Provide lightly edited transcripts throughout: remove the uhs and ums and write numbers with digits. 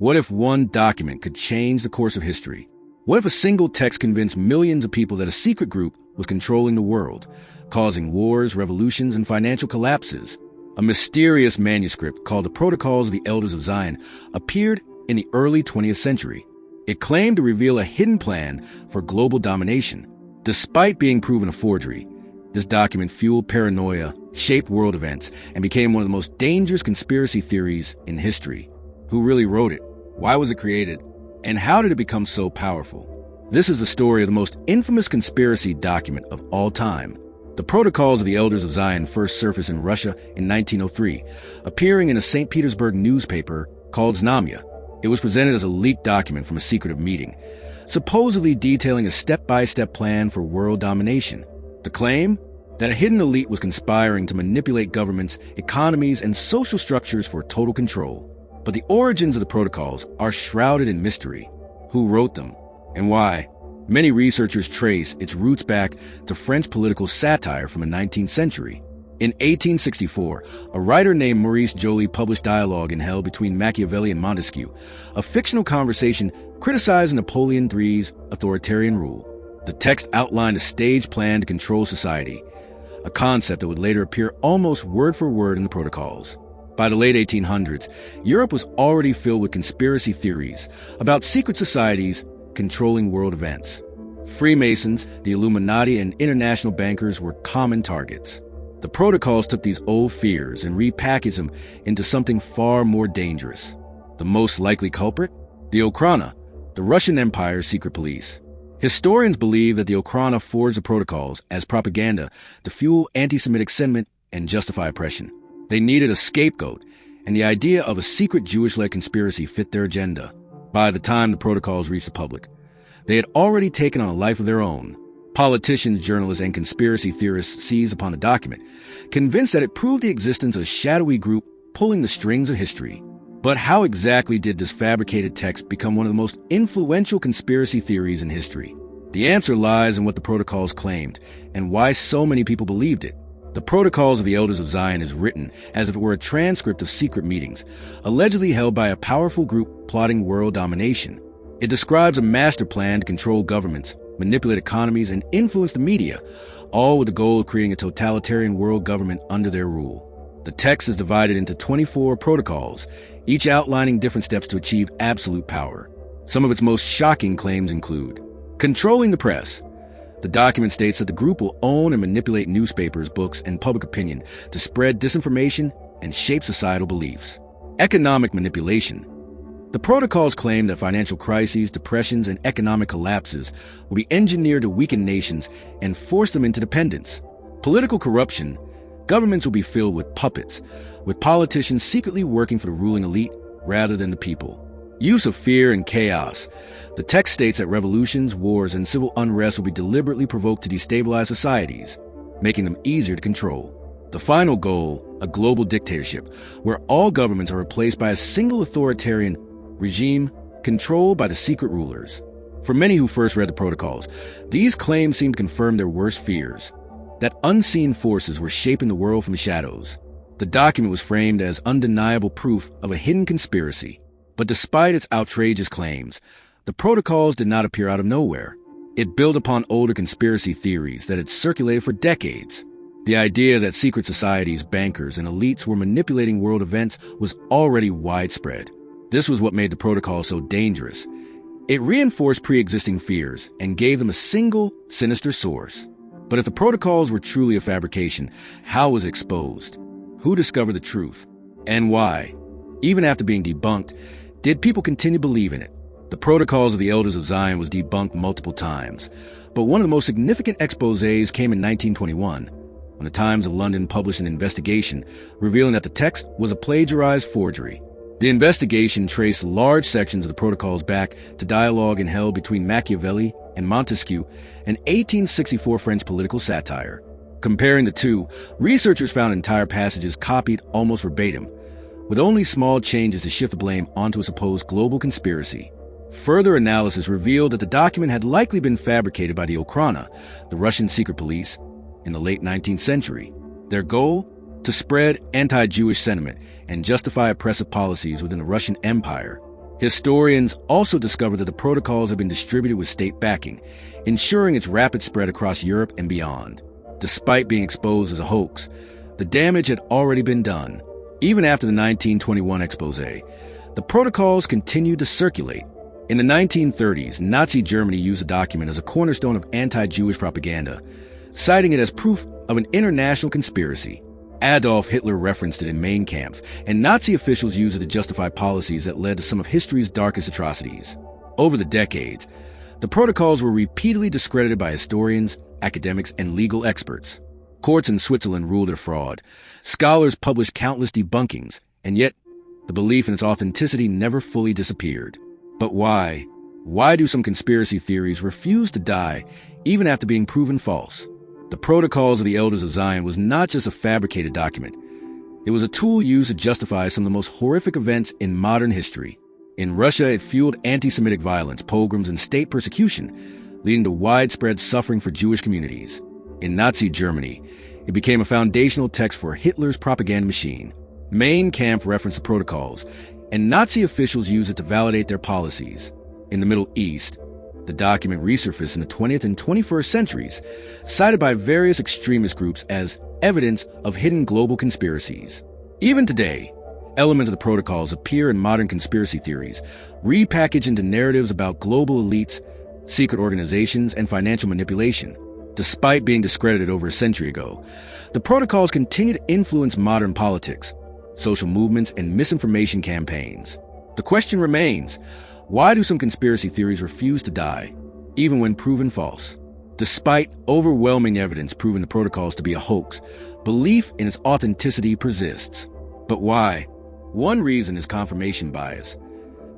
What if one document could change the course of history? What if a single text convinced millions of people that a secret group was controlling the world, causing wars, revolutions, and financial collapses? A mysterious manuscript called the Protocols of the Elders of Zion appeared in the early 20th century. It claimed to reveal a hidden plan for global domination. Despite being proven a forgery, this document fueled paranoia, shaped world events, and became one of the most dangerous conspiracy theories in history. Who really wrote it? Why was it created? And how did it become so powerful? This is the story of the most infamous conspiracy document of all time. The Protocols of the Elders of Zion first surfaced in Russia in 1903, appearing in a St. Petersburg newspaper called Znamya. It was presented as a leaked document from a secretive meeting, supposedly detailing a step-by-step plan for world domination. The claim? That a hidden elite was conspiring to manipulate governments, economies, and social structures for total control. But the origins of the protocols are shrouded in mystery. Who wrote them? And why? Many researchers trace its roots back to French political satire from the 19th century. In 1864, a writer named Maurice Joly published Dialogue in Hell between Machiavelli and Montesquieu, a fictional conversation criticizing Napoleon III's authoritarian rule. The text outlined a staged plan to control society, a concept that would later appear almost word for word in the protocols. By the late 1800s, Europe was already filled with conspiracy theories about secret societies controlling world events. Freemasons, the Illuminati, and international bankers were common targets. The protocols took these old fears and repackaged them into something far more dangerous. The most likely culprit? The Okhrana, the Russian Empire's secret police. Historians believe that the Okhrana forged the protocols as propaganda to fuel anti-Semitic sentiment and justify oppression. They needed a scapegoat, and the idea of a secret Jewish-led conspiracy fit their agenda. By the time the protocols reached the public, they had already taken on a life of their own. Politicians, journalists, and conspiracy theorists seized upon the document, convinced that it proved the existence of a shadowy group pulling the strings of history. But how exactly did this fabricated text become one of the most influential conspiracy theories in history? The answer lies in what the protocols claimed, and why so many people believed it. The Protocols of the Elders of Zion is written as if it were a transcript of secret meetings, allegedly held by a powerful group plotting world domination. It describes a master plan to control governments, manipulate economies, and influence the media, all with the goal of creating a totalitarian world government under their rule. The text is divided into 24 protocols, each outlining different steps to achieve absolute power. Some of its most shocking claims include controlling the press. The document states that the group will own and manipulate newspapers, books, and public opinion to spread disinformation and shape societal beliefs. Economic manipulation. The protocols claim that financial crises, depressions, and economic collapses will be engineered to weaken nations and force them into dependence. Political corruption. Governments will be filled with puppets, with politicians secretly working for the ruling elite rather than the people. Use of fear and chaos. The text states that revolutions, wars, and civil unrest will be deliberately provoked to destabilize societies, making them easier to control. The final goal, a global dictatorship, where all governments are replaced by a single authoritarian regime controlled by the secret rulers. For many who first read the protocols, these claims seem to confirm their worst fears, that unseen forces were shaping the world from the shadows. The document was framed as undeniable proof of a hidden conspiracy. But despite its outrageous claims, the protocols did not appear out of nowhere. It built upon older conspiracy theories that had circulated for decades. The idea that secret societies, bankers, and elites were manipulating world events was already widespread. This was what made the protocol so dangerous. It reinforced pre-existing fears and gave them a single, sinister source. But if the protocols were truly a fabrication, how was it exposed? Who discovered the truth? And why? Even after being debunked, did people continue to believe in it? The Protocols of the Elders of Zion was debunked multiple times, but one of the most significant exposés came in 1921, when the Times of London published an investigation revealing that the text was a plagiarized forgery. The investigation traced large sections of the protocols back to dialogue in hell between Machiavelli and Montesquieu, an 1864 French political satire. Comparing the two, researchers found entire passages copied almost verbatim, with only small changes to shift the blame onto a supposed global conspiracy. Further analysis revealed that the document had likely been fabricated by the Okhrana, the Russian secret police, in the late 19th century. Their goal? To spread anti-Jewish sentiment and justify oppressive policies within the Russian Empire. Historians also discovered that the protocols had been distributed with state backing, ensuring its rapid spread across Europe and beyond. Despite being exposed as a hoax, the damage had already been done. Even after the 1921 expose, the protocols continued to circulate. In the 1930s, Nazi Germany used the document as a cornerstone of anti-Jewish propaganda, citing it as proof of an international conspiracy. Adolf Hitler referenced it in Mein Kampf, and Nazi officials used it to justify policies that led to some of history's darkest atrocities. Over the decades, the protocols were repeatedly discredited by historians, academics, and legal experts. Courts in Switzerland ruled it a fraud. Scholars published countless debunkings, and yet the belief in its authenticity never fully disappeared. But why? Why do some conspiracy theories refuse to die even after being proven false? The Protocols of the Elders of Zion was not just a fabricated document. It was a tool used to justify some of the most horrific events in modern history. In Russia, it fueled anti-Semitic violence, pogroms, and state persecution, leading to widespread suffering for Jewish communities. In Nazi Germany, it became a foundational text for Hitler's propaganda machine. Mein Kampf referenced the protocols, and Nazi officials used it to validate their policies. In the Middle East, the document resurfaced in the 20th and 21st centuries, cited by various extremist groups as evidence of hidden global conspiracies. Even today, elements of the protocols appear in modern conspiracy theories, repackaged into narratives about global elites, secret organizations, and financial manipulation. Despite being discredited over a century ago, the protocols continue to influence modern politics, social movements, and misinformation campaigns. The question remains, why do some conspiracy theories refuse to die, even when proven false? Despite overwhelming evidence proving the protocols to be a hoax, belief in its authenticity persists. But why? One reason is confirmation bias.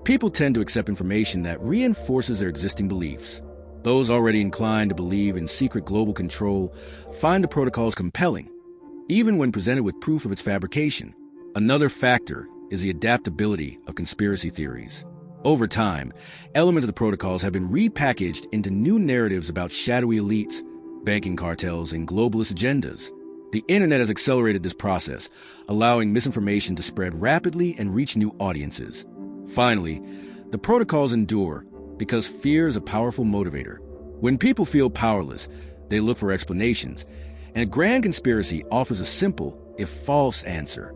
People tend to accept information that reinforces their existing beliefs. Those already inclined to believe in secret global control find the protocols compelling, even when presented with proof of its fabrication. Another factor is the adaptability of conspiracy theories. Over time, elements of the protocols have been repackaged into new narratives about shadowy elites, banking cartels, and globalist agendas. The internet has accelerated this process, allowing misinformation to spread rapidly and reach new audiences. Finally, the protocols endure because fear is a powerful motivator. When people feel powerless, they look for explanations, and a grand conspiracy offers a simple, if false, answer.